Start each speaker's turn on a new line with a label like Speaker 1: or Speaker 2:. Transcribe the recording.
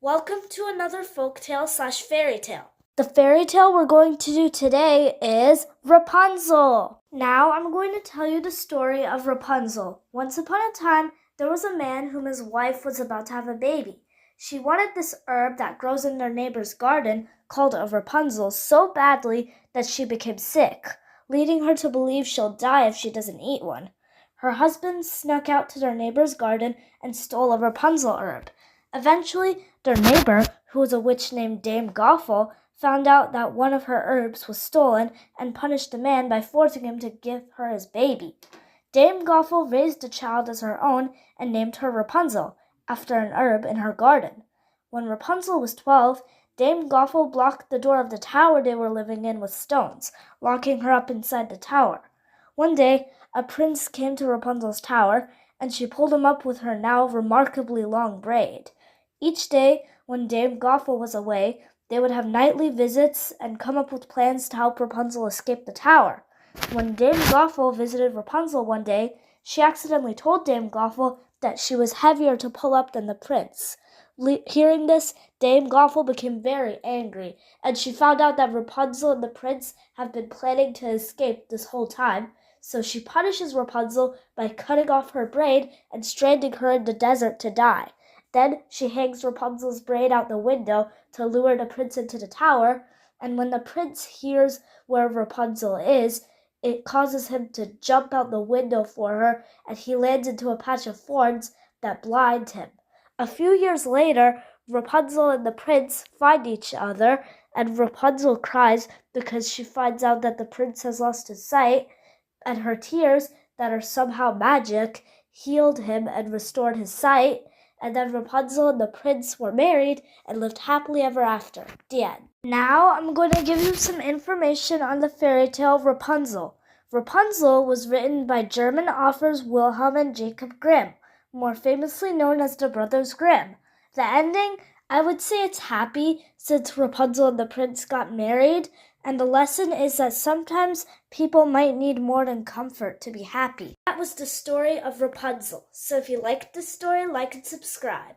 Speaker 1: Welcome to another folktale/fairy tale. The fairy tale we're going to do today is Rapunzel. Now I'm going to tell you the story of Rapunzel. Once upon a time, there was a man whom his wife was about to have a baby. She wanted this herb that grows in their neighbor's garden, called a Rapunzel, so badly that she became sick, leading her to believe she'll die if she doesn't eat one. Her husband snuck out to their neighbor's garden and stole a Rapunzel herb. Eventually, their neighbor, who was a witch named Dame Gothel, found out that one of her herbs was stolen and punished the man by forcing him to give her his baby. Dame Gothel raised the child as her own and named her Rapunzel, after an herb in her garden. When Rapunzel was 12, Dame Gothel blocked the door of the tower they were living in with stones, locking her up inside the tower. One day, a prince came to Rapunzel's tower, and she pulled him up with her now remarkably long braid. Each day, when Dame Gothel was away, they would have nightly visits and come up with plans to help Rapunzel escape the tower. When Dame Gothel visited Rapunzel one day, she accidentally told Dame Gothel that she was heavier to pull up than the prince. Hearing this, Dame Gothel became very angry, and she found out that Rapunzel and the prince have been planning to escape this whole time. So she punishes Rapunzel by cutting off her braid and stranding her in the desert to die. Then she hangs Rapunzel's braid out the window to lure the prince into the tower, and when the prince hears where Rapunzel is, it causes him to jump out the window for her, and he lands into a patch of thorns that blind him. A few years later, Rapunzel and the prince find each other, and Rapunzel cries because she finds out that the prince has lost his sight, and her tears, that are somehow magic, healed him and restored his sight. And then Rapunzel and the prince were married and lived happily ever after. The end. Now I'm going to give you some information on the fairy tale Rapunzel. Rapunzel was written by German authors Wilhelm and Jacob Grimm, more famously known as the Brothers Grimm. The ending, I would say it's happy since Rapunzel and the prince got married, and the lesson is that sometimes people might need more than comfort to be happy. That was the story of Rapunzel. So if you liked this story, like and subscribe.